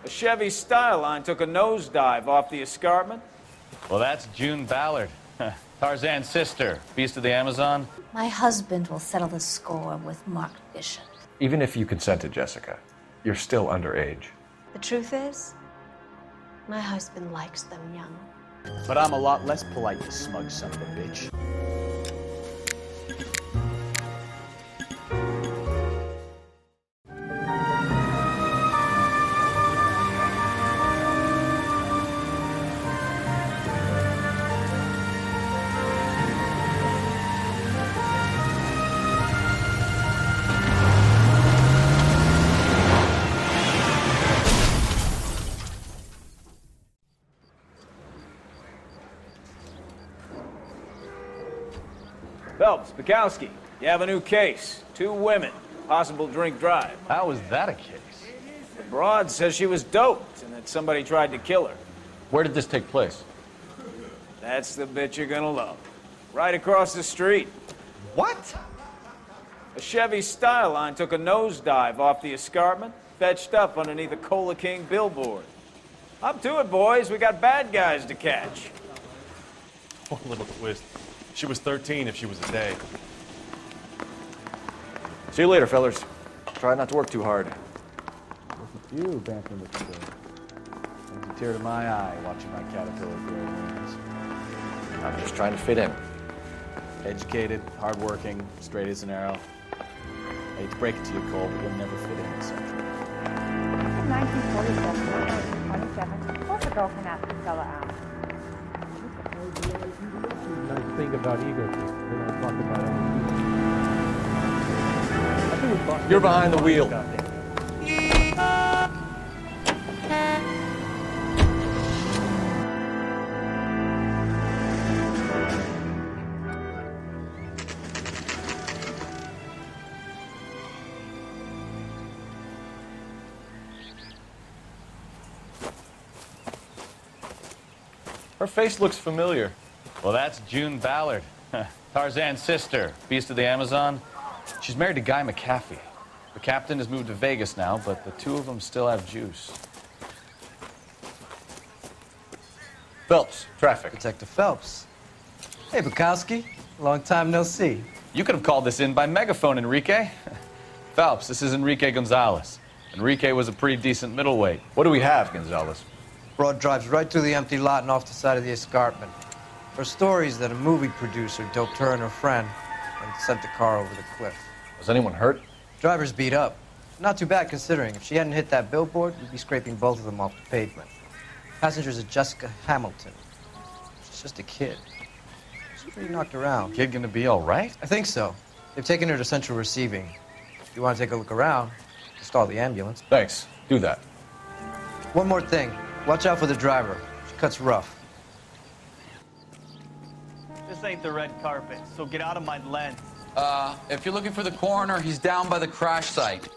A Chevy Styline took a nosedive off the escarpment. Well, that's June Ballard, Tarzan's sister, beast of the Amazon. My husband will settle the score with Mark Bishop. Even if you consented, Jessica, you're still underage. The truth is, my husband likes them young. But I'm a lot less polite, you smug son of a bitch. Phelps, Bukowski, you have a new case. 2 women, possible drink drive. How was that a case? The broad says she was doped and that somebody tried to kill her. Where did this take place? That's the bit you're gonna love. Right across the street. What? A Chevy Styline took a nosedive off the escarpment, fetched up underneath a Cola King billboard. Up to it, boys. We got bad guys to catch. One little twist. She was 13 if she was a day. See you later, fellers. Try not to work too hard. Look at you, bantering with the girl. Brings a tear to my eye watching my caterpillar grow wings. I'm just trying to fit in. Educated, hardworking, straight as an arrow. I hate to break it to you, Cole, but you'll never fit in this century. In 1947, 27, plus a girl from Apicella House. Nice thing about ego. They don't talk about it. You're behind the wheel. Her face looks familiar. Well, that's June Ballard, Tarzan's sister, beast of the Amazon. She's married to Guy McAfee. The captain has moved to Vegas now, but the 2 of them still have juice. Phelps, traffic. Detective Phelps. Hey, Bukowski. Long time no see. You could have called this in by megaphone, Enrique. Phelps, this is Enrique Gonzalez. Enrique was a pretty decent middleweight. What do we have, Gonzalez? Broad drives right through the empty lot and off the side of the escarpment. Her stories that a movie producer doped her and her friend and sent the car over the cliff. Was anyone hurt? Driver's beat up. Not too bad considering. If she hadn't hit that billboard, we'd be scraping both of them off the pavement. Passenger's a Jessica Hamilton. She's just a kid. She's pretty knocked around. Kid gonna be all right? I think so. They've taken her to central receiving. If you want to take a look around, just call the ambulance. Thanks. Do that. One more thing. Watch out for the driver. She cuts rough. This ain't the red carpet, so get out of my lens. If you're looking for the coroner, he's down by the crash site.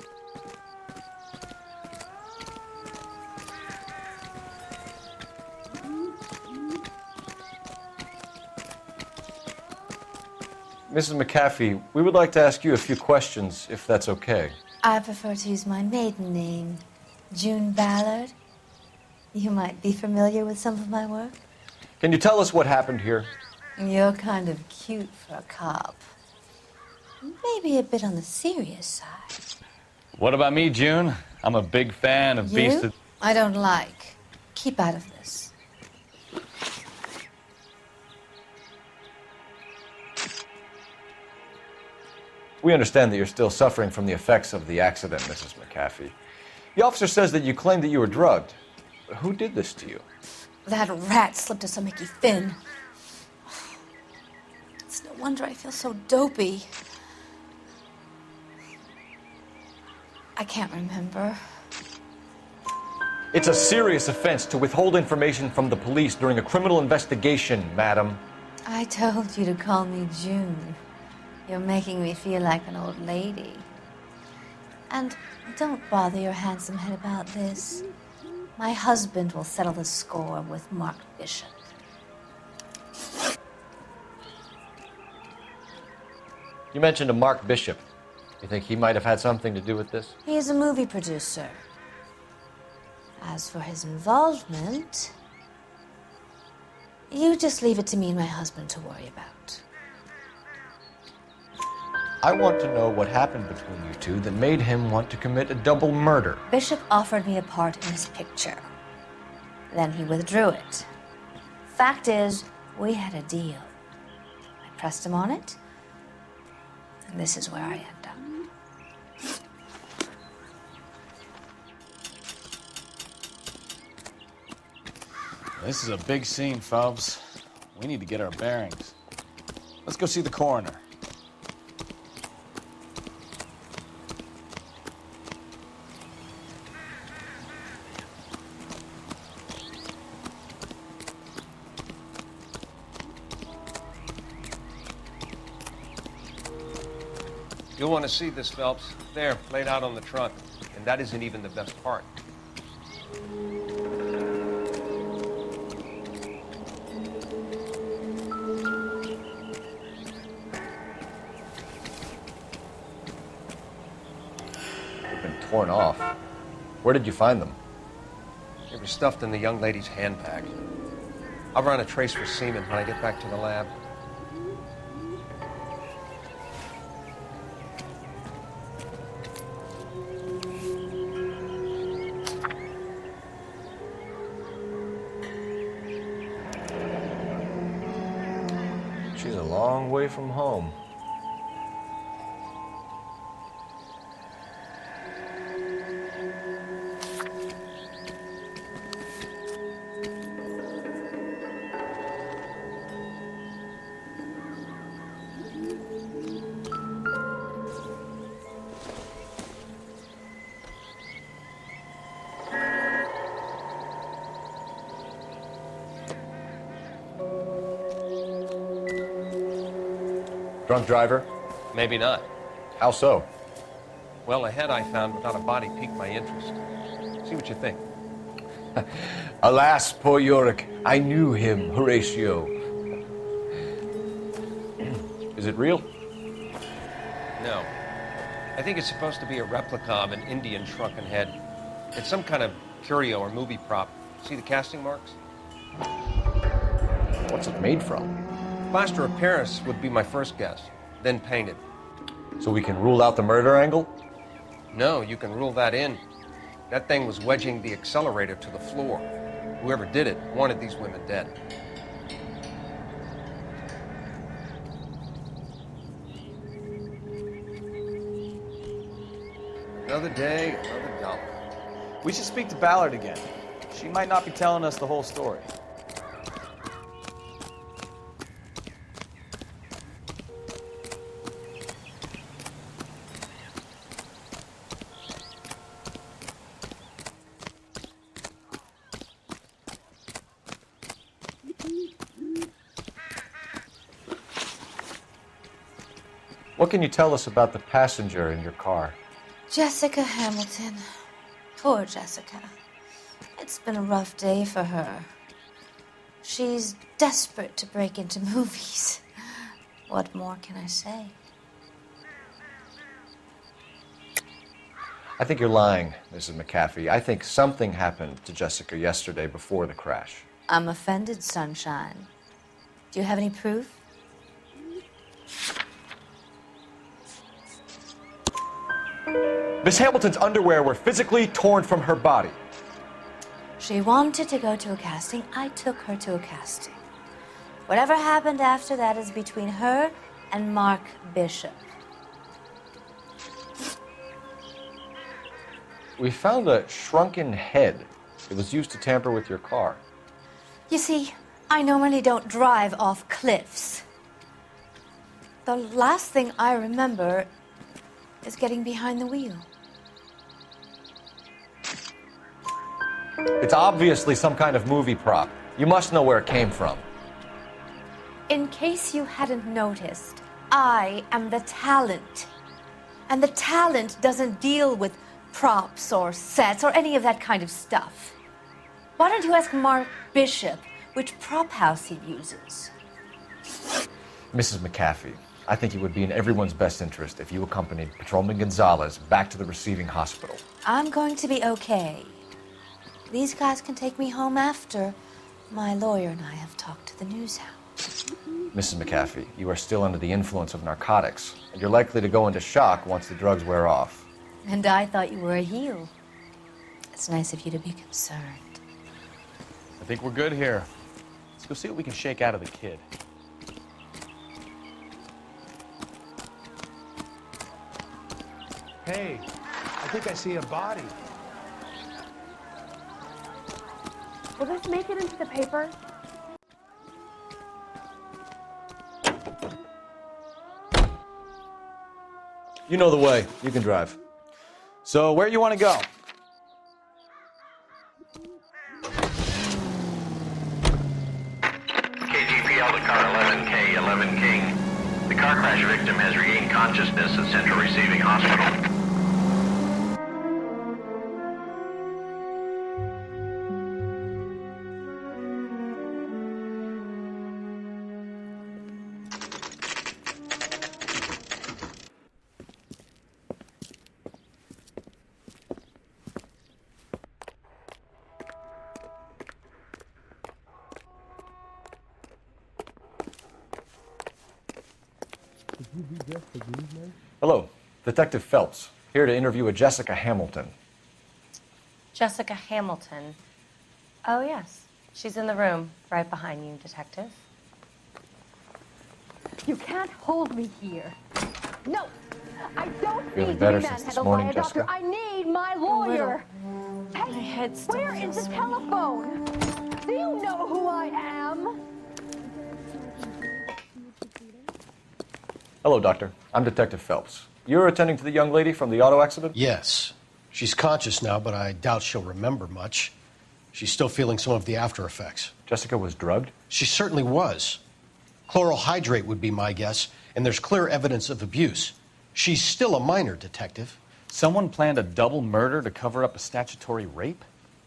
Mrs. McAfee, we would like to ask you a few questions, if that's okay. I prefer to use my maiden name, June Ballard. You might be familiar with some of my work. Can you tell us what happened here? You're kind of cute for a cop. Maybe a bit on the serious side. What about me, June? I'm a big fan of Beast of... I don't like. Keep out of this. We understand that you're still suffering from the effects of the accident, Mrs. McAfee. The officer says that you claimed that you were drugged. Who did this to you? That rat slipped us a Mickey Finn. It's no wonder I feel so dopey. I can't remember. It's a serious offense to withhold information from the police during a criminal investigation, madam. I told you to call me June. You're making me feel like an old lady. And don't bother your handsome head about this. My husband will settle the score with Mark Bishop. You mentioned a Mark Bishop. You think he might have had something to do with this? He is a movie producer. As for his involvement, you just leave it to me and my husband to worry about. I want to know what happened between you two that made him want to commit a double murder. Bishop offered me a part in his picture. Then he withdrew it. Fact is, we had a deal. I pressed him on it, and this is where I end up. This is a big scene, Phelps. We need to get our bearings. Let's go see the coroner. You'll want to see this, Phelps. There, laid out on the trunk. And that isn't even the best part. They've been torn off. Where did you find them? They were stuffed in the young lady's handbag. I'll run a trace for semen when I get back to the lab. She's a long way from home. Drunk driver? Maybe not. How so? Well, a head I found without a body piqued my interest. See what you think. Alas, poor Yorick, I knew him, Horatio. Is it real? No. I think it's supposed to be a replica of an Indian shrunken head. It's some kind of curio or movie prop. See the casting marks? What's it made from? Plaster of Paris would be my first guess, then painted. So we can rule out the murder angle? No, you can rule that in. That thing was wedging the accelerator to the floor. Whoever did it wanted these women dead. Another day, another dollar. We should speak to Ballard again. She might not be telling us the whole story. What can you tell us about the passenger in your car? Jessica Hamilton. Poor Jessica. It's been a rough day for her. She's desperate to break into movies. What more can I say? I think you're lying, Mrs. McAfee. I think something happened to Jessica yesterday before the crash. I'm offended, Sunshine. Do you have any proof? Miss Hamilton's underwear were physically torn from her body. She wanted to go to a casting. I took her to a casting. Whatever happened after that is between her and Mark Bishop. We found a shrunken head. It was used to tamper with your car. You see, I normally don't drive off cliffs. The last thing I remember is getting behind the wheel. It's obviously some kind of movie prop. You must know where it came from. In case you hadn't noticed, I am the talent. And the talent doesn't deal with props or sets or any of that kind of stuff. Why don't you ask Mark Bishop which prop house he uses? Mrs. McAfee, I think it would be in everyone's best interest if you accompanied Patrolman Gonzalez back to the receiving hospital. I'm going to be okay. These guys can take me home after. My lawyer and I have talked to the news hound. Mrs. McAfee, you are still under the influence of narcotics, and you're likely to go into shock once the drugs wear off. And I thought you were a heel. It's nice of you to be concerned. I think we're good here. Let's go see what we can shake out of the kid. Hey, I think I see a body. Will this make it into the paper? You know the way. You can drive. So, where you want to go? KGPL to car 11K, 11 King. The car crash victim has regained consciousness at Central Receiving Hospital. Hello, Detective Phelps, here to interview a Jessica Hamilton. Jessica Hamilton. Oh, yes. She's in the room, right behind you, Detective. You can't hold me here. No, I don't Feeling need better to be since this manhandled morning, by a doctor. Jessica? I need my lawyer. Hey, My head still where is feels the telephone? Do you know who I am? Hello, Doctor. I'm Detective Phelps. You're attending to the young lady from the auto accident? Yes. She's conscious now, but I doubt she'll remember much. She's still feeling some of the after effects. Jessica was drugged? She certainly was. Chloral hydrate would be my guess, and there's clear evidence of abuse. She's still a minor, Detective. Someone planned a double murder to cover up a statutory rape?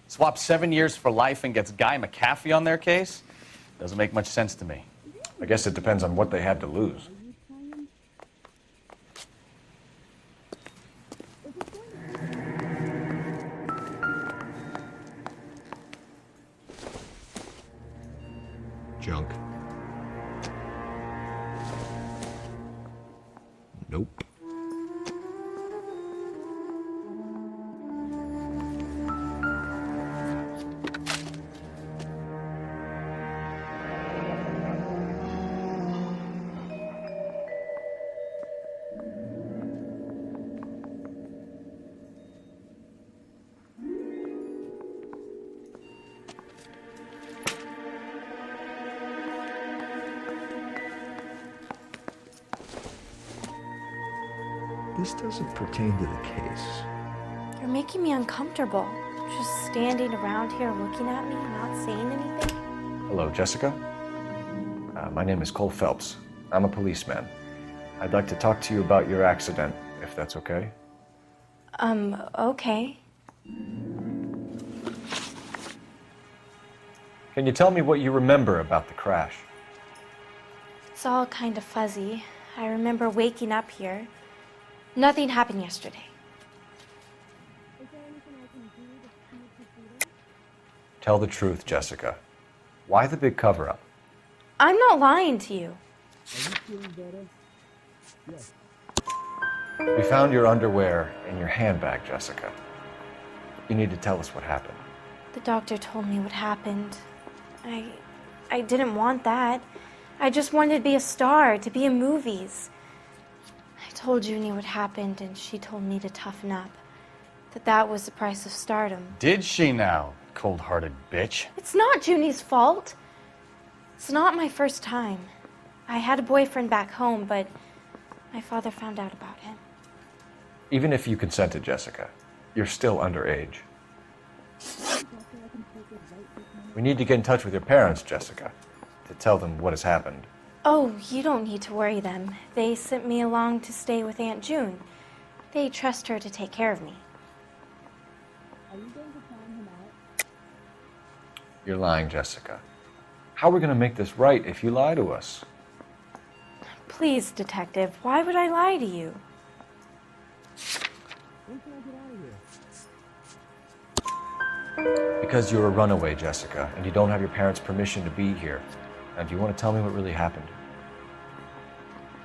Swap 7 years for life and gets Guy McAfee on their case? Doesn't make much sense to me. I guess it depends on what they had to lose. Junk. Nope. This doesn't pertain to the case. You're making me uncomfortable. Just standing around here looking at me, not saying anything. Hello, Jessica. My name is Cole Phelps. I'm a policeman. I'd like to talk to you about your accident, if that's okay. Okay. Can you tell me what you remember about the crash? It's all kind of fuzzy. I remember waking up here. Nothing happened yesterday. Tell the truth, Jessica. Why the big cover-up? I'm not lying to you. We found your underwear in your handbag, Jessica. You need to tell us what happened. The doctor told me what happened. I didn't want that. I just wanted to be a star, to be in movies. I told Junie what happened, and she told me to toughen up. That was the price of stardom. Did she now, cold-hearted bitch? It's not Junie's fault. It's not my first time. I had a boyfriend back home, but my father found out about him. Even if you consented, Jessica, you're still underage. We need to get in touch with your parents, Jessica, to tell them what has happened. Oh, you don't need to worry them. They sent me along to stay with Aunt June. They trust her to take care of me. You're lying, Jessica. How are we going to make this right if you lie to us? Please, Detective, why would I lie to you? Because you're a runaway, Jessica, and you don't have your parents' permission to be here. And do you want to tell me what really happened?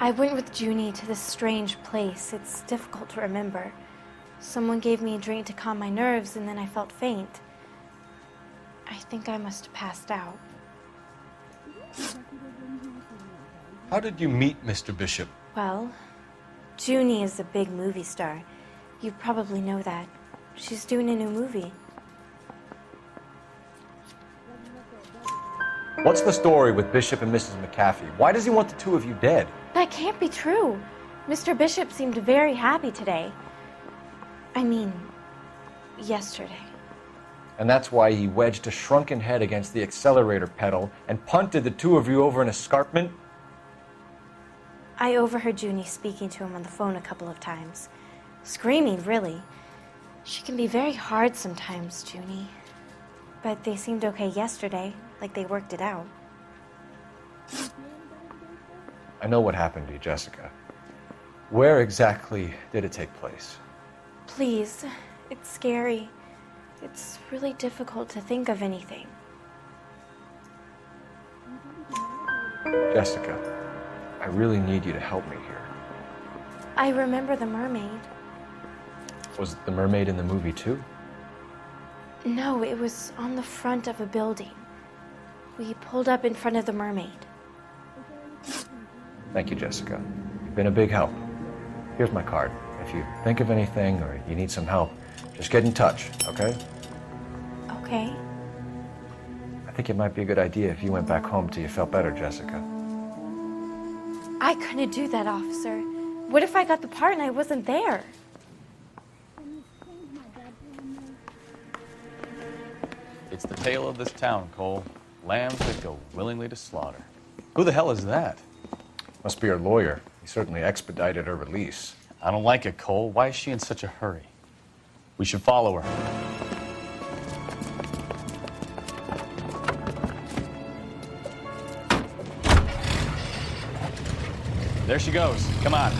I went with Junie to this strange place. It's difficult to remember. Someone gave me a drink to calm my nerves, and then I felt faint. I think I must have passed out. How did you meet Mr. Bishop? Well, Junie is a big movie star. You probably know that. She's doing a new movie. What's the story with Bishop and Mrs. McAfee? Why does he want the two of you dead? That can't be true. Mr. Bishop seemed very happy today. I mean, yesterday. And that's why he wedged a shrunken head against the accelerator pedal and punted the two of you over an escarpment? I overheard Junie speaking to him on the phone a couple of times. Screaming, really. She can be very hard sometimes, Junie. But they seemed okay yesterday, like they worked it out. I know what happened to you, Jessica. Where exactly did it take place? Please, it's scary. It's really difficult to think of anything. Jessica, I really need you to help me here. I remember the mermaid. Was the mermaid in the movie too? No, it was on the front of a building. We pulled up in front of the mermaid. Thank you, Jessica. You've been a big help. Here's my card. If you think of anything or you need some help, just get in touch, okay? Okay. I think it might be a good idea if you went back home till you felt better, Jessica. I couldn't do that, officer. What if I got the part and I wasn't there? It's the tale of this town, Cole. Lambs that go willingly to slaughter. Who the hell is that? Must be her lawyer. He certainly expedited her release. I don't like it, Cole. Why is she in such a hurry? We should follow her. There she goes. Come on.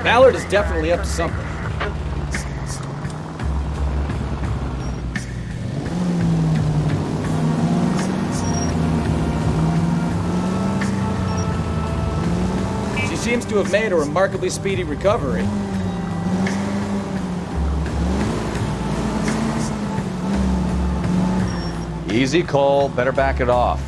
Ballard is definitely up to something. She seems to have made a remarkably speedy recovery. Easy, Cole. Better back it off.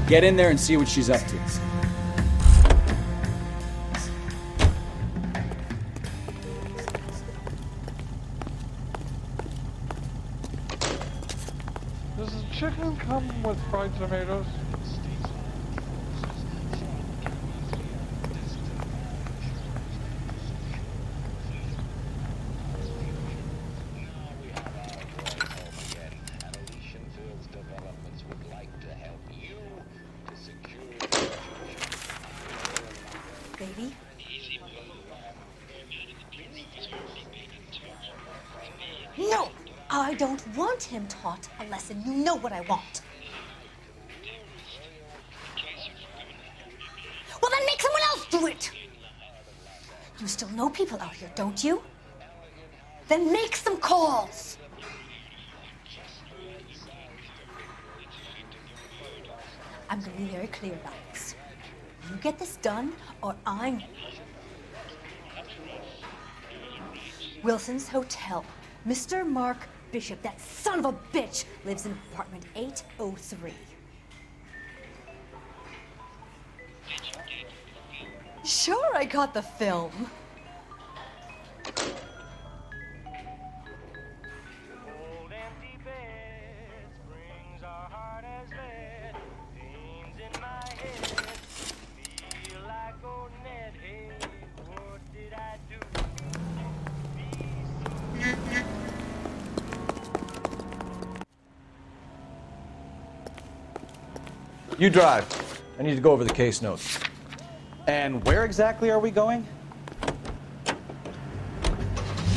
Get in there and see what she's up to. Does the chicken come with fried tomatoes? Baby? No! I don't want him taught a lesson. You know what I want. Well, then make someone else do it! You still know people out here, don't you? Then make some calls! I'm gonna be very clear about this. You get this done, or I'm... Wilson's Hotel. Mr. Mark Bishop, that son of a bitch, lives in apartment 803. Sure, I got the film. You drive. I need to go over the case notes. And where exactly are we going?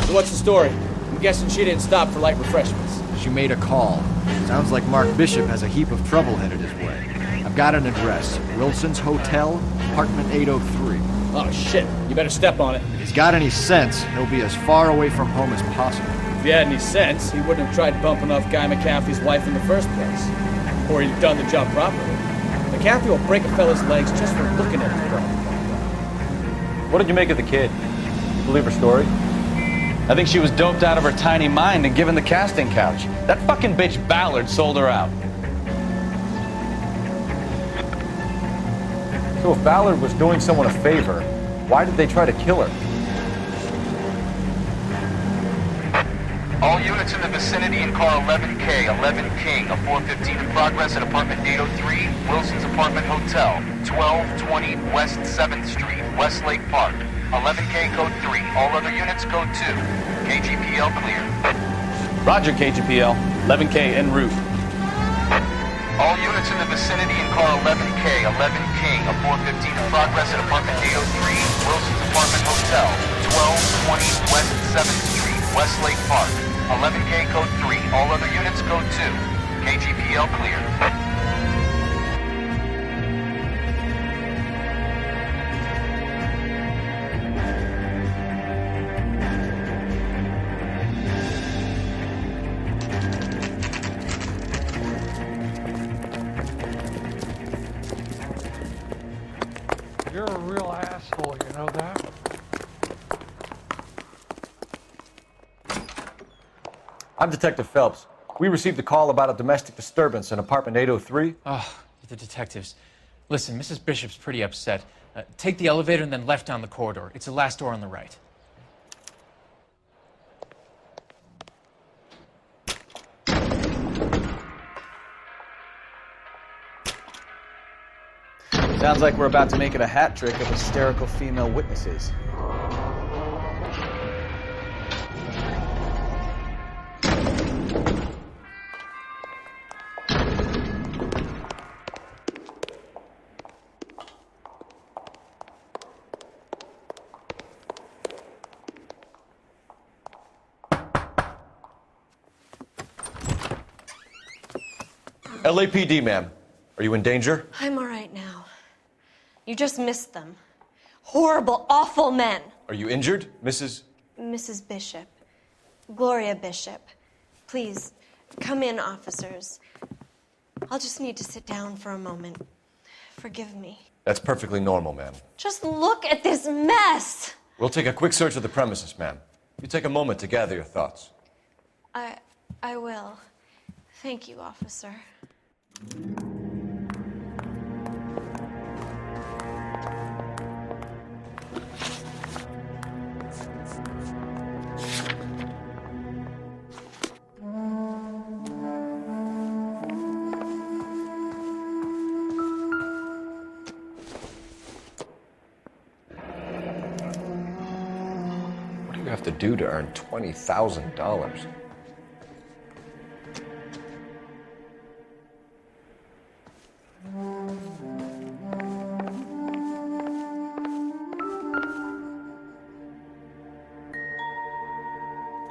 So what's the story? I'm guessing she didn't stop for light refreshments. She made a call. Sounds like Mark Bishop has a heap of trouble headed his way. I've got an address. Wilson's Hotel, apartment 803. Oh, shit. You better step on it. If he's got any sense, he'll be as far away from home as possible. If he had any sense, he wouldn't have tried bumping off Guy McAfee's wife in the first place. Or he'd have done the job properly. McAfee will break a fella's legs just for looking at him. What did you make of the kid? Believe her story? I think she was doped out of her tiny mind and given the casting couch. That fucking bitch Ballard sold her out. So if Ballard was doing someone a favor, why did they try to kill her? All units in the vicinity in car 11K, 11 King, a 415 in progress at apartment 803, Wilson's Apartment Hotel, 1220 West 7th Street, Westlake Park. 11K code 3, all other units code 2. KGPL clear. Roger, KGPL. 11K en route. All units in the vicinity in car 11K, 11 King, a 415 in progress at apartment 803, Wilson's Apartment Hotel, 1220 West 7th Street, Westlake Park. 11K code 3, all other units code 2. KGPL clear. You're a real asshole, you know that? I'm Detective Phelps. We received a call about a domestic disturbance in apartment 803. Oh, the detectives. Listen, Mrs. Bishop's pretty upset. Take the elevator and then left down the corridor. It's the last door on the right. Sounds like we're about to make it a hat trick of hysterical female witnesses. LAPD, ma'am. Are you in danger? I'm all right now. You just missed them. Horrible, awful men. Are you injured, Mrs.? Mrs. Bishop. Gloria Bishop. Please, come in, officers. I'll just need to sit down for a moment. Forgive me. That's perfectly normal, ma'am. Just look at this mess! We'll take a quick search of the premises, ma'am. You take a moment to gather your thoughts. I will. Thank you, officer. What do you have to do to earn $20,000?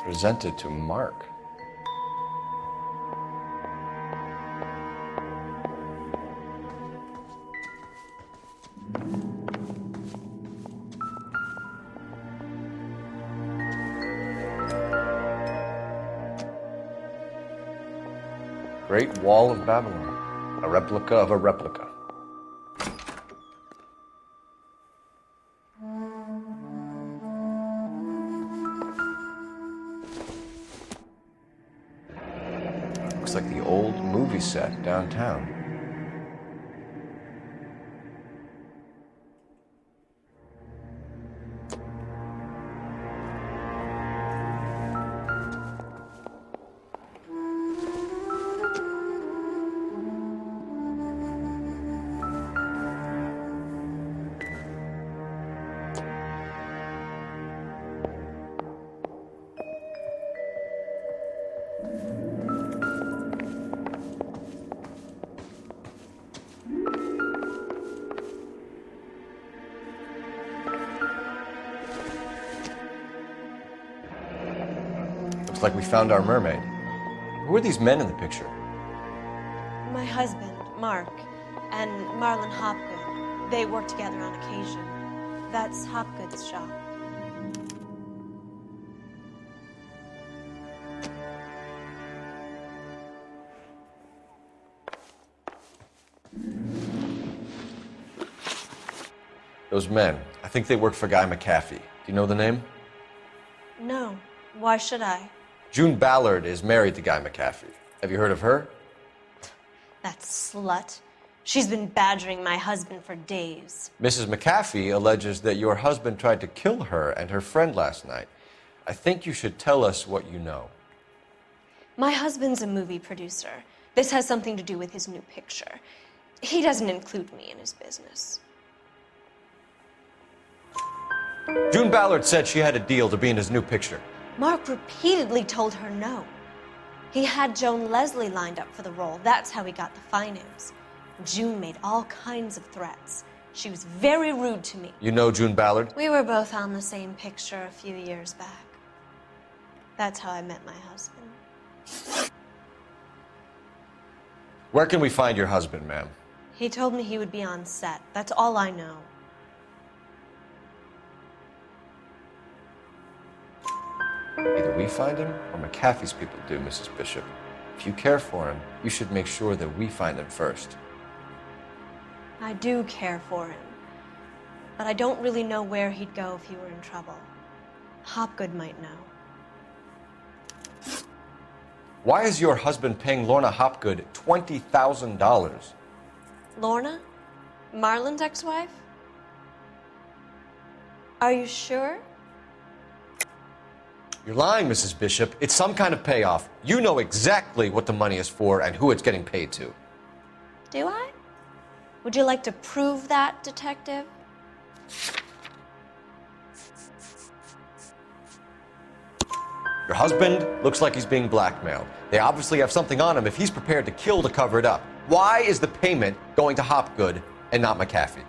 Presented to Mark. Great Wall of Babylon, a replica of a replica. Looks like the old movie set downtown. Looks like we found our mermaid. Who are these men in the picture? My husband, Mark, and Marlon Hopgood. They work together on occasion. That's Hopgood's shop. Those men, I think they work for Guy McAfee. Do you know the name? No. Why should I? June Ballard is married to Guy McAfee. Have you heard of her? That slut. She's been badgering my husband for days. Mrs. McAfee alleges that your husband tried to kill her and her friend last night. I think you should tell us what you know. My husband's a movie producer. This has something to do with his new picture. He doesn't include me in his business. June Ballard said she had a deal to be in his new picture. Mark repeatedly told her no. He had Joan Leslie lined up for the role. That's how he got the finance. June made all kinds of threats. She was very rude to me. You know June Ballard? We were both on the same picture a few years back. That's how I met my husband. Where can we find your husband, ma'am? He told me he would be on set. That's all I know. Either we find him or McAfee's people do, Mrs. Bishop. If you care for him, you should make sure that we find him first. I do care for him, but I don't really know where he'd go if he were in trouble. Hopgood might know. Why is your husband paying Lorna Hopgood $20,000? Lorna? Marlon's ex-wife? Are you sure? You're lying, Mrs. Bishop. It's some kind of payoff. You know exactly what the money is for and who it's getting paid to. Do I? Would you like to prove that, detective? Your husband looks like he's being blackmailed. They obviously have something on him if he's prepared to kill to cover it up. Why is the payment going to Hopgood and not McAfee?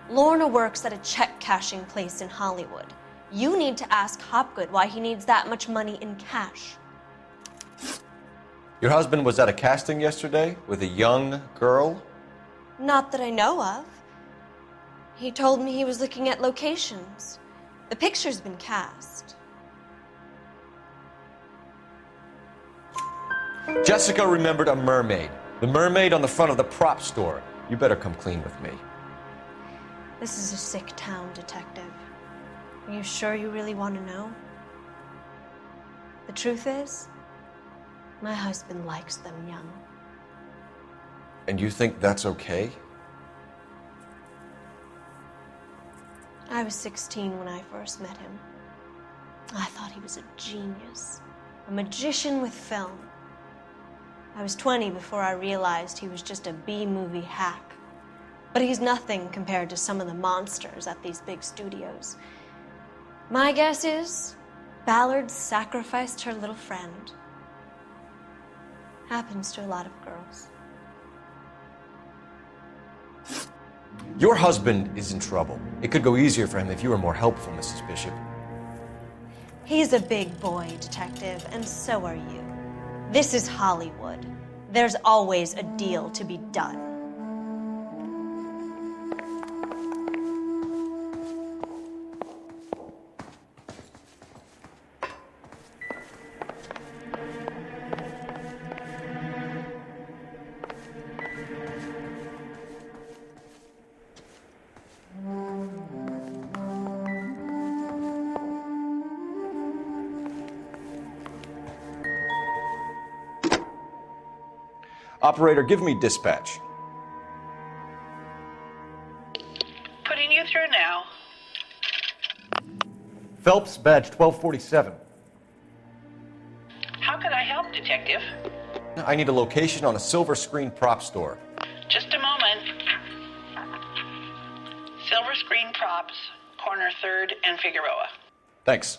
Lorna works at a check-cashing place in Hollywood. You need to ask Hopgood why he needs that much money in cash. Your husband was at a casting yesterday with a young girl? Not that I know of. He told me he was looking at locations. The picture's been cast. Jessica remembered a mermaid. The mermaid on the front of the prop store. You better come clean with me. This is a sick town, detective. Are you sure you really want to know? The truth is, my husband likes them young. And you think that's okay? I was 16 when I first met him. I thought he was a genius, a magician with film. I was 20 before I realized he was just a B-movie hack. But he's nothing compared to some of the monsters at these big studios. My guess is Ballard sacrificed her little friend. Happens to a lot of girls. Your husband is in trouble. It could go easier for him if you were more helpful, Mrs. Bishop. He's a big boy, detective, and so are you. This is Hollywood. There's always a deal to be done. Operator, give me dispatch. Putting you through now. Phelps, badge 1247. How can I help, Detective? I need a location on a silver screen prop store. Just a moment. Silver Screen Props, corner 3rd and Figueroa. Thanks.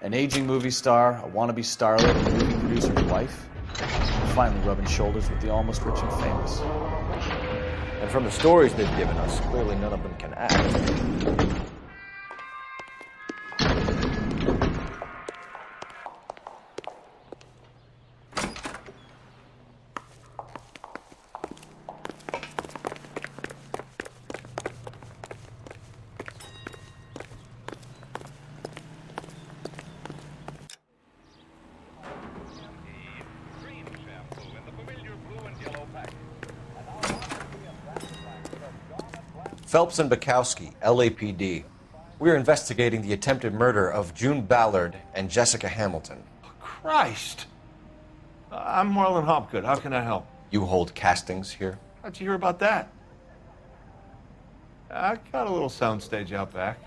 An aging movie star, a wannabe starlet, a movie producer's wife, finally rubbing shoulders with the almost rich and famous. And from the stories they've given us, clearly none of them can act. Phelps and Bukowski, LAPD. We're investigating the attempted murder of June Ballard and Jessica Hamilton. Christ! I'm Marlon Hopgood. How can I help? You hold castings here? How'd you hear about that? I got a little soundstage out back.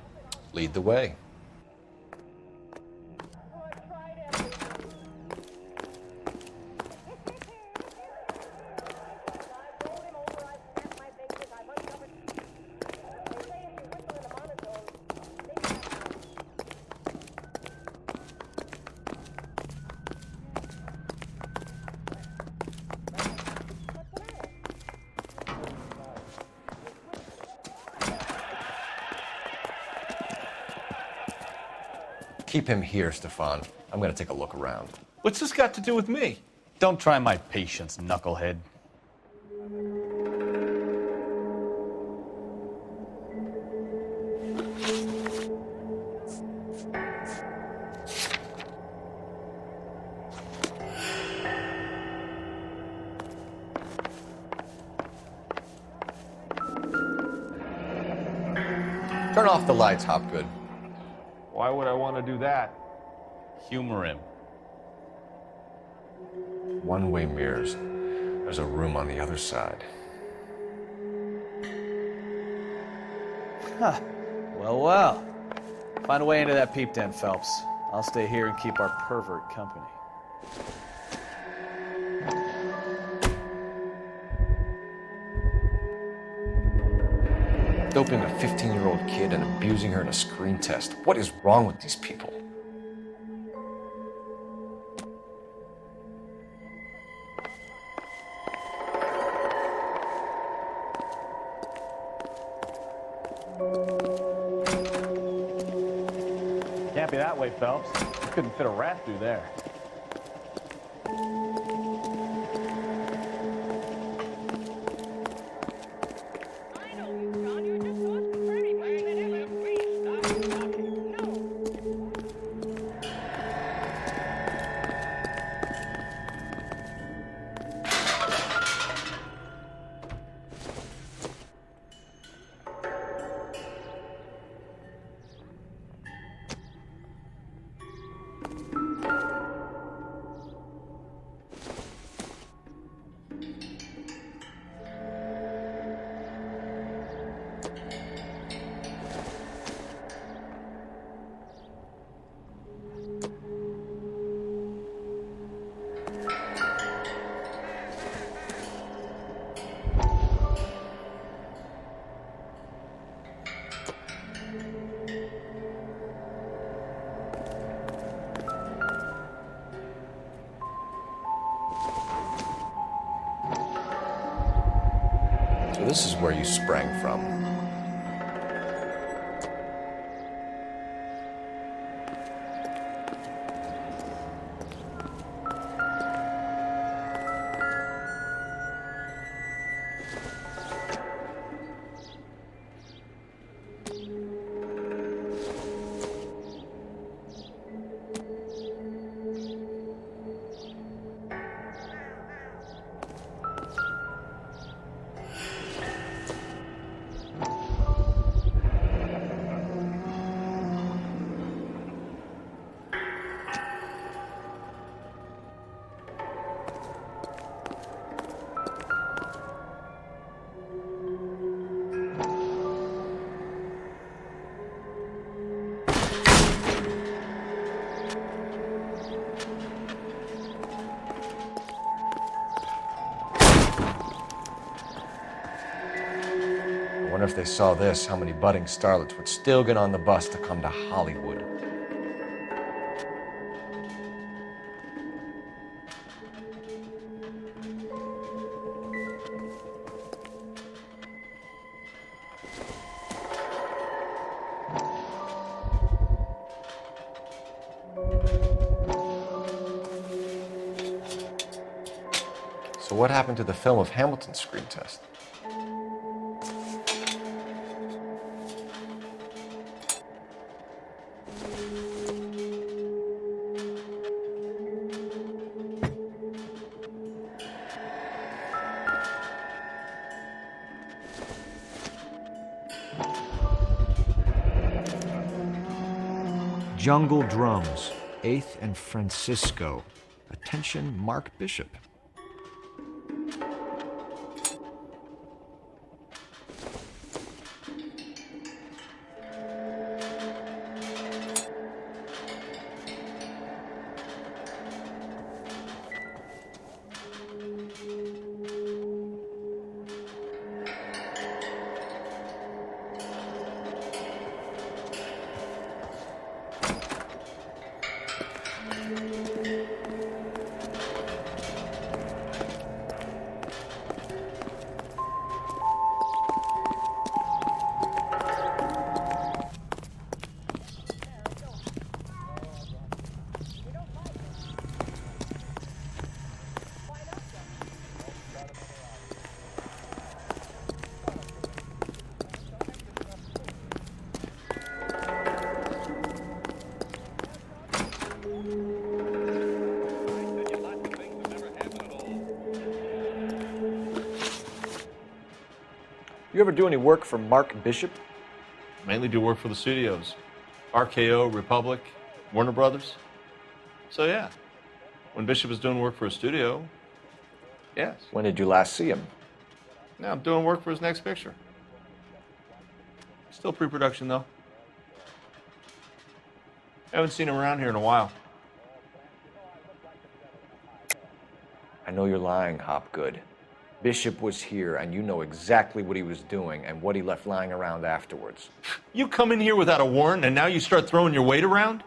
Lead the way. Keep him here, Stefan. I'm gonna take a look around. What's this got to do with me? Don't try my patience, knucklehead. Turn off the lights, Hopgood. Why would I want to do that? Humor him. One-way mirrors. There's a room on the other side. Huh. Well. Find a way into that peep den, Phelps. I'll stay here and keep our pervert company. Doping a 15-year-old kid and abusing her in a screen test. What is wrong with these people? Can't be that way, Phelps. You couldn't fit a rat through there. So this is where you sprang from. wonder if they saw this, how many budding starlets would still get on the bus to come to Hollywood. So what happened to the film of Hamilton's screen test? Jungle Drums, 8th and Francisco. Attention, Mark Bishop. You ever do any work for Mark Bishop? Mainly do work for the studios. RKO, Republic, Warner Brothers. So yeah, when Bishop is doing work for a studio, yes. When did you last see him? Now I'm doing work for his next picture. Still pre-production though. Haven't seen him around here in a while. I know you're lying, Hopgood. Bishop was here, and you know exactly what he was doing and what he left lying around afterwards. You come in here without a warrant, and now you start throwing your weight around?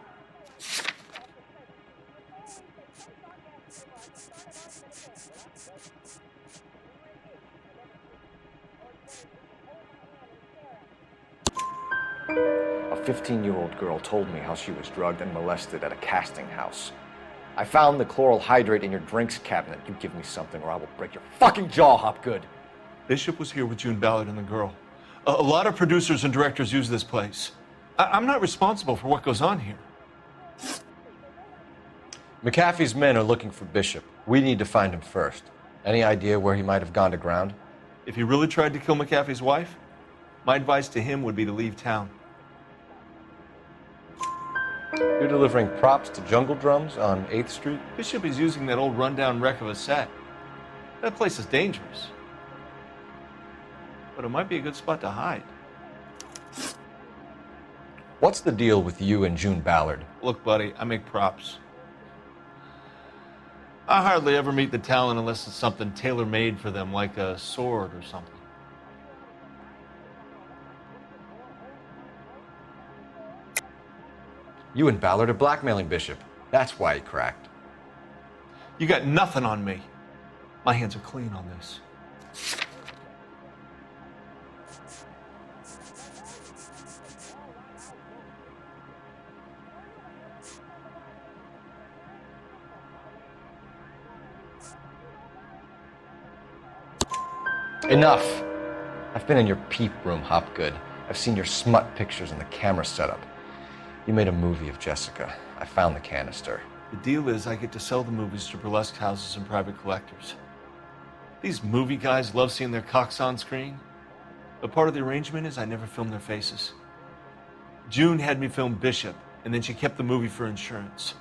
A 15-year-old girl told me how she was drugged and molested at a casting house. I found the chloral hydrate in your drinks cabinet. You give me something or I will break your fucking jaw, Hopgood. Bishop was here with June Ballard and the girl. A lot of producers and directors use this place. I'm not responsible for what goes on here. McAfee's men are looking for Bishop. We need to find him first. Any idea where he might have gone to ground? If he really tried to kill McAfee's wife, my advice to him would be to leave town. You're delivering props to Jungle Drums on 8th Street? Bishop is using that old rundown wreck of a set. That place is dangerous. But it might be a good spot to hide. What's the deal with you and June Ballard? Look, buddy, I make props. I hardly ever meet the talent unless it's something tailor-made for them, like a sword or something. You and Ballard are blackmailing Bishop. That's why he cracked. You got nothing on me. My hands are clean on this. Enough. I've been in your peep room, Hopgood. I've seen your smut pictures and the camera setup. You made a movie of Jessica. I found the canister. The deal is I get to sell the movies to burlesque houses and private collectors. These movie guys love seeing their cocks on screen. But part of the arrangement is I never film their faces. June had me film Bishop, and then she kept the movie for insurance.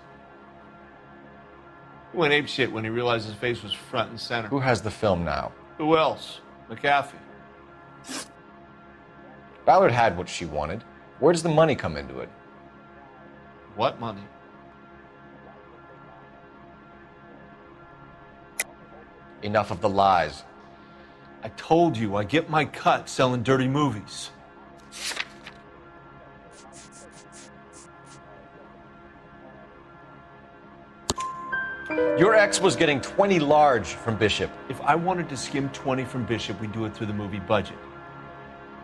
He went apeshit when he realized his face was front and center. Who has the film now? Who else? McAfee. Ballard had what she wanted. Where does the money come into it? What money? Enough of the lies. I told you, I get my cut selling dirty movies. Your ex was getting 20 large from Bishop. If I wanted to skim 20 from Bishop, we'd do it through the movie budget.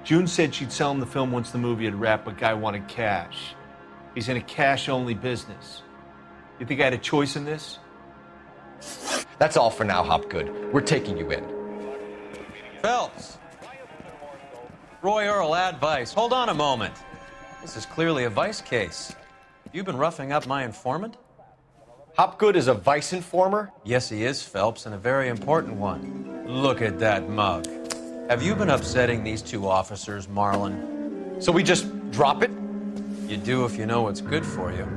June said she'd sell him the film once the movie had wrapped, but Guy wanted cash. He's in a cash-only business. You think I had a choice in this? That's all for now, Hopgood. We're taking you in. Phelps! Roy Earl, ad vice. Hold on a moment. This is clearly a vice case. You've been roughing up my informant? Hopgood is a vice informer? Yes, he is, Phelps, and a very important one. Look at that mug. Have you been upsetting these two officers, Marlon? So we just drop it? You do if you know what's good for you.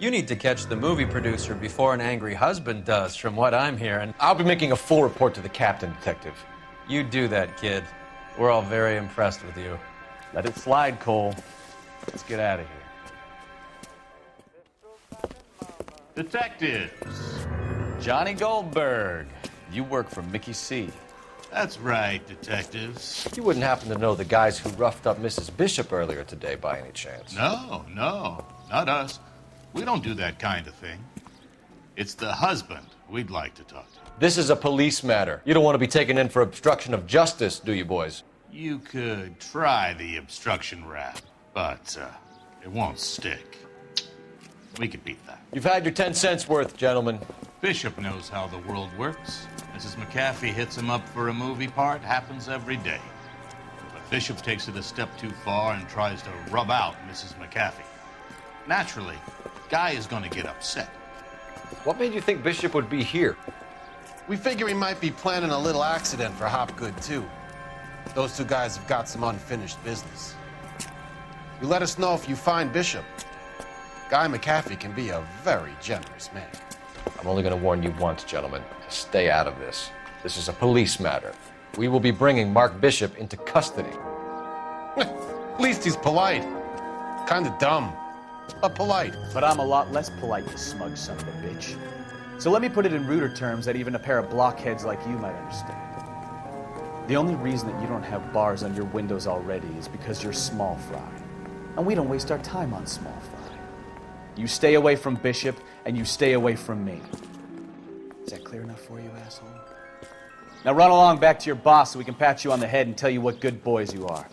You need to catch the movie producer before an angry husband does, from what I'm hearing. I'll be making a full report to the captain, Detective. You do that, kid. We're all very impressed with you. Let it slide, Cole. Let's get out of here. Detectives. Johnny Goldberg. You work for Mickey C. That's right, detectives. You wouldn't happen to know the guys who roughed up Mrs. Bishop earlier today by any chance? No, not us. We don't do that kind of thing. It's the husband we'd like to talk to. This is a police matter. You don't want to be taken in for obstruction of justice, do you, boys? You could try the obstruction rap, but it won't stick. We could beat that. You've had your 10 cents worth, gentlemen. Bishop knows how the world works. Mrs. McAfee hits him up for a movie part. Happens every day. But Bishop takes it a step too far and tries to rub out Mrs. McAfee. Naturally, Guy is going to get upset. What made you think Bishop would be here? We figure he might be planning a little accident for Hopgood, too. Those two guys have got some unfinished business. You let us know if you find Bishop. Guy McAfee can be a very generous man. I'm only going to warn you once, gentlemen. Stay out of this. This is a police matter. We will be bringing Mark Bishop into custody. At least he's polite. Kind of dumb, but polite. But I'm a lot less polite, you smug son of a bitch. So let me put it in ruder terms that even a pair of blockheads like you might understand. The only reason that you don't have bars on your windows already is because you're small fry. And we don't waste our time on small fry. You stay away from Bishop, and you stay away from me. Is that clear enough for you, asshole? Now run along back to your boss so we can pat you on the head and tell you what good boys you are.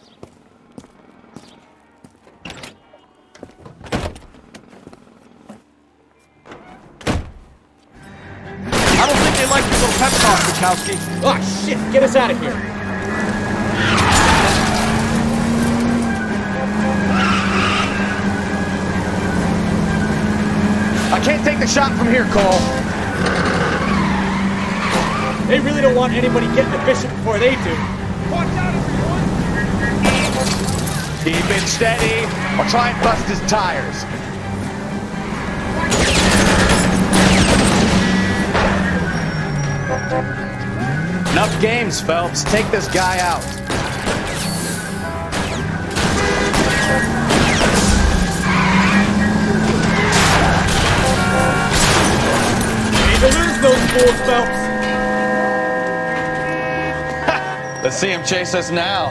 I don't think they like your little pep talk, Bukowski. Oh, shit! Get us out of here! I can't take the shot from here, Cole. They really don't want anybody getting to Bishop before they do. Watch out, everyone! Keep it steady, or try and bust his tires. Enough games, Phelps. Take this guy out. Need to lose those fools, Phelps. Let's see him chase us now.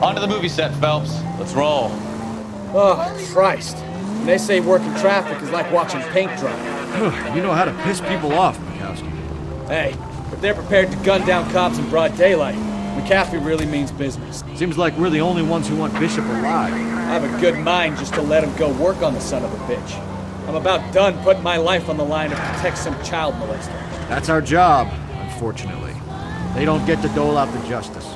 Onto the movie set, Phelps. Let's roll. Oh, Christ. When they say working traffic is like watching paint dry. You know how to piss people off, Bukowski. Hey, if they're prepared to gun down cops in broad daylight, McAfee really means business. Seems like we're the only ones who want Bishop alive. I have a good mind just to let him go work on the son of a bitch. I'm about done putting my life on the line to protect some child molester. That's our job, unfortunately. They don't get to dole out the justice.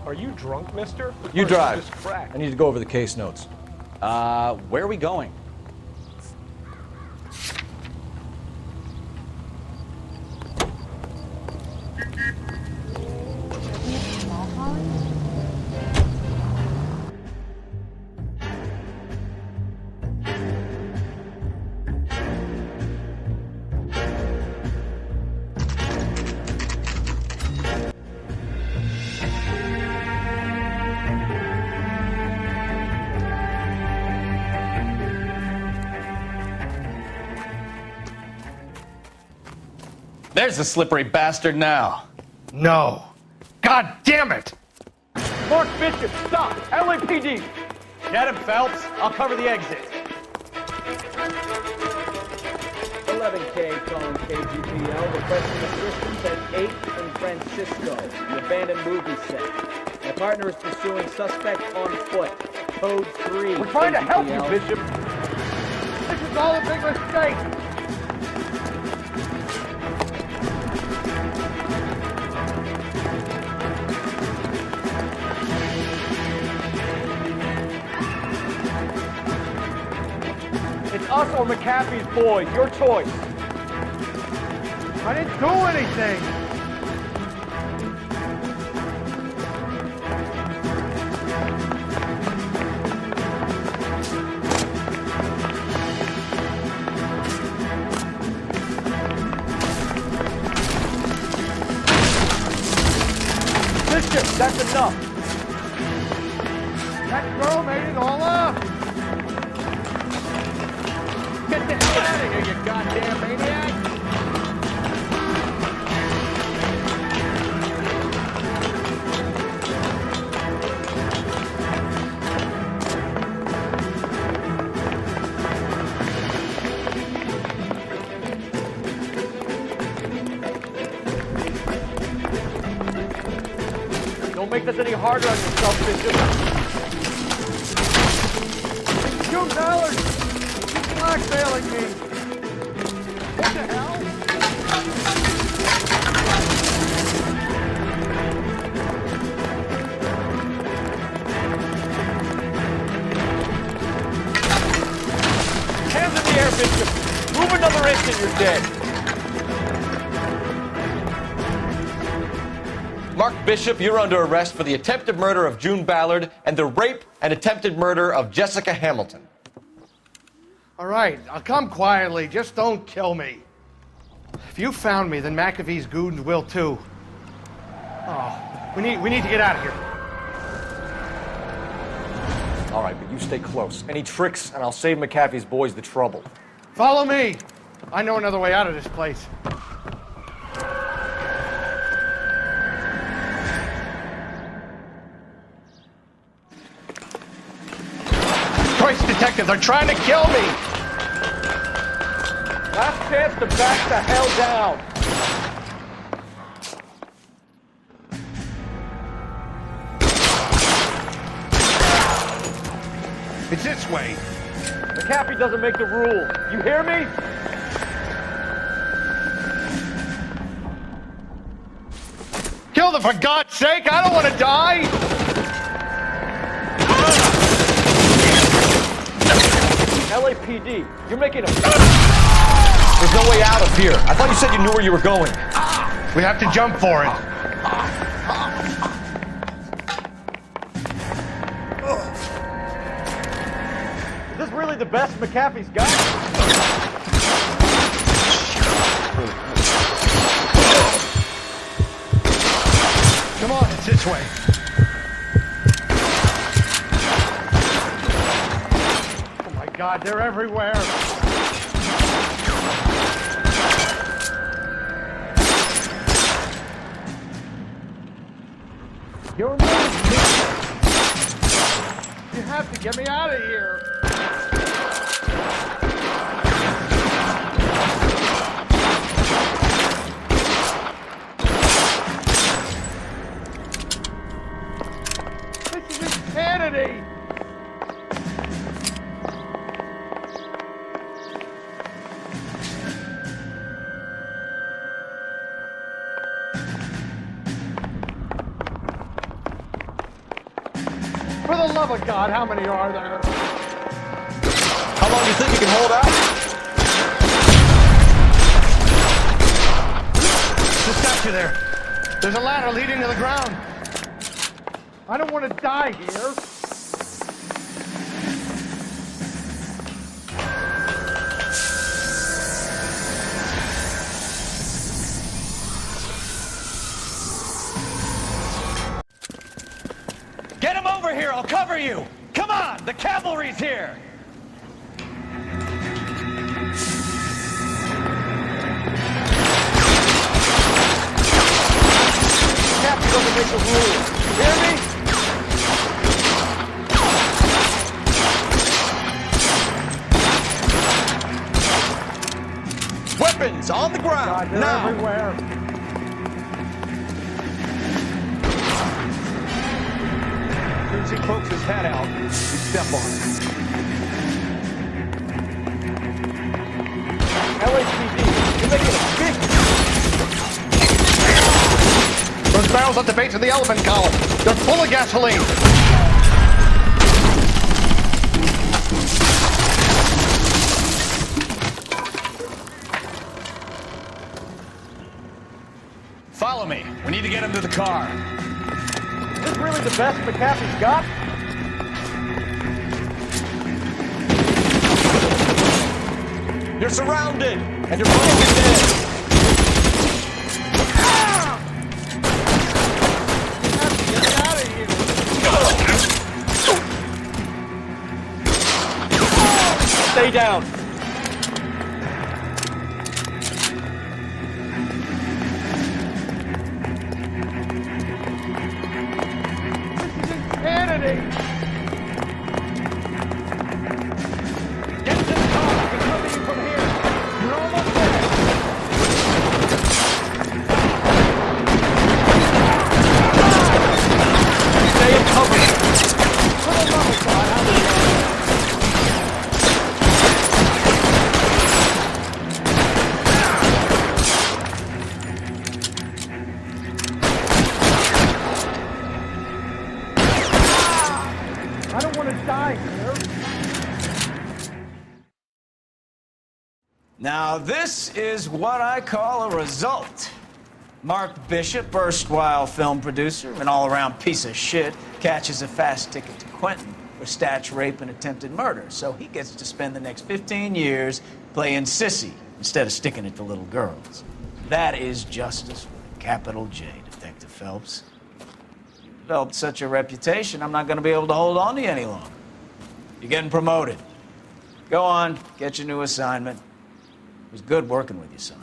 Are you drunk, mister? You Or drive. is this crack? I need to go over the case notes. Where are we going? There's the slippery bastard now. No. God damn it! Mark Bishop, stop! LAPD! Get him, Phelps. I'll cover the exit. 11K calling KGPL requesting assistance at 8 in Francisco, the abandoned movie set. My partner is pursuing suspect on foot. Code 3. We're trying to help KGPL. you, Bishop. This is all a big mistake. It's us or McAfee's boy. Your choice. I didn't do anything. Bishop, that's enough. That girl made it all up. Get the hell out of here, you goddamn maniac! Don't make this any harder on yourself, Bishop. You Ballard! You're blackmailing me! What the hell? Hands in the air, Bishop. Move another inch and you're dead. Mark Bishop, you're under arrest for the attempted murder of June Ballard and the rape and attempted murder of Jessica Hamilton. All right, I'll come quietly. Just don't kill me. If you found me, then McAfee's goons will too. Oh, we need to get out of here. All right, but you stay close. Any tricks, and I'll save McAfee's boys the trouble. Follow me. I know another way out of this place. Christ, detective, they're trying to kill me! Last chance to back the hell down. It's this way. McAfee doesn't make the rule. You hear me? Kill them, for God's sake! I don't want to die! LAPD, you're making a... There's no way out of here. I thought you said you knew where you were going. We have to jump for it. Is this really the best McAfee's got? Come on, it's this way. Oh my God, they're everywhere. You're amazing. You have to get me out of here. This is insanity. For the love of God, how many are there? How long do you think you can hold out? Just got you there. There's a ladder leading to the ground. I don't want to die here. Get him over here, I'll cover you! Come on, the cavalry's here! the rules. Hear me? Weapons on the ground! God, they're now! everywhere. As soon as he pokes his head out, we step on it. LAPD, you're making a big... Those barrels at the base of the elephant column. They're full of gasoline. Follow me. We need to get him to the car. Is this really the best McAfee's got? You're surrounded, and you're broken dead. Stay down. Insanity! Get to the car. I can cover you from here. You're almost there. Stay in cover. Little level, Todd. How's it going? I don't want to die, sir. Now, this is what I call a result. Mark Bishop, erstwhile film producer and all-around piece of shit, catches a fast ticket to Quentin for stitch rape and attempted murder, so he gets to spend the next 15 years playing sissy instead of sticking it to little girls. That is justice with a capital J, Detective Phelps. You've developed such a reputation, I'm not going to be able to hold on to you any longer. You're getting promoted. Go on, get your new assignment. It was good working with you, son.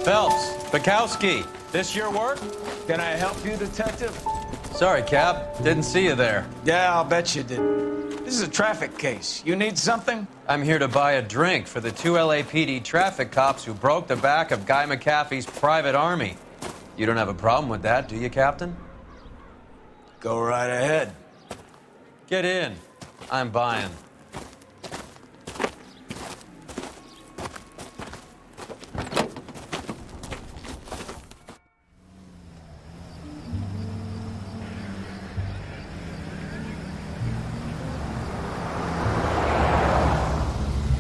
Phelps, Bukowski, this your work? Can I help you, Detective? Sorry, Cap. Didn't see you there. Yeah, I'll bet you did. This is a traffic case. You need something? I'm here to buy a drink for the 2 LAPD traffic cops who broke the back of Guy McAfee's private army. You don't have a problem with that, do you, Captain? Go right ahead. Get in. I'm buying.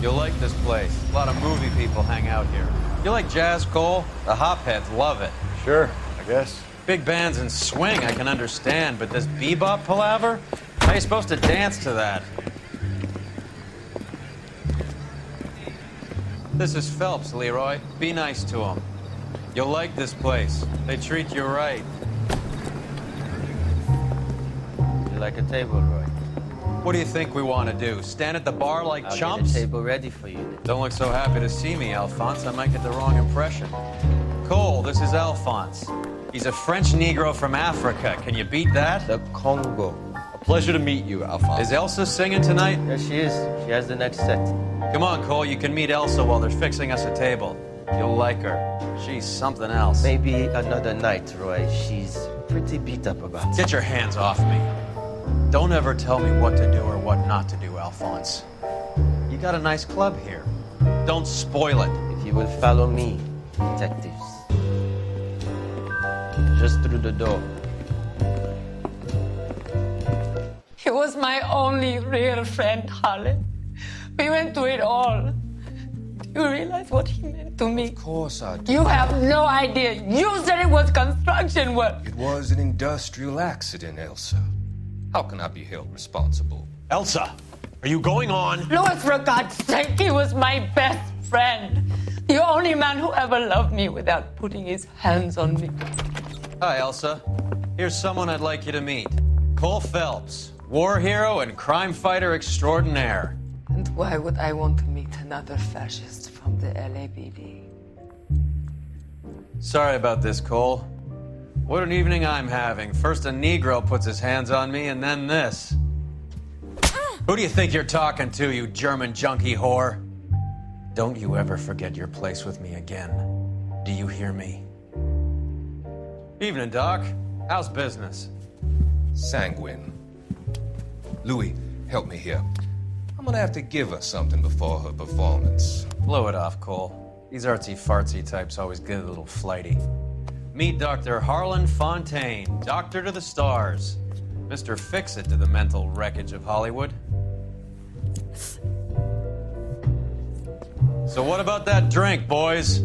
You'll like this place. A lot of movie people hang out here. You like jazz, Cole? The hopheads love it. Sure, I guess. Big bands and swing I can understand, but this bebop palaver? How are you supposed to dance to that? This is Phelps, Leroy. Be nice to him. You'll like this place. They treat you right. You like a table, Roy? What do you think we want to do? Stand at the bar like I'll chumps? get a table ready for you. Don't look so happy to see me, Alphonse. I might get the wrong impression. Cole, this is Alphonse. He's a French Negro from Africa. Can you beat that? The Congo. A pleasure to meet you, Alphonse. Is Elsa singing tonight? Yes, she is. She has the next set. Come on, Cole. You can meet Elsa while they're fixing us a table. You'll like her. She's something else. Maybe another night, Roy. She's pretty beat up about it. Get your hands off me. Don't ever tell me what to do or what not to do, Alphonse. You got a nice club here. Don't spoil it. If you will follow me, detectives. Just through the door. He was my only real friend, Harlan. We went through it all. Do you realize what he meant to me? Of course I do. You have no idea. You said it was construction work. It was an industrial accident, Elsa. How can I be held responsible? Elsa, are you going on? Louis, for God's sake, he was my best friend. The only man who ever loved me without putting his hands on me. Hi, Elsa. Here's someone I'd like you to meet. Cole Phelps, war hero and crime fighter extraordinaire. And why would I want to meet another fascist from the LAPD? Sorry about this, Cole. What an evening I'm having. First a Negro puts his hands on me, and then this. Who do you think you're talking to, you German junkie whore? Don't you ever forget your place with me again. Do you hear me? Evening, Doc. How's business? Sanguine. Louis, help me here. I'm gonna have to give her something before her performance. Blow it off, Cole. These artsy-fartsy types always get a little flighty. Meet Dr. Harlan Fontaine, doctor to the stars. Mr. Fix-It to the mental wreckage of Hollywood. So what about that drink, boys?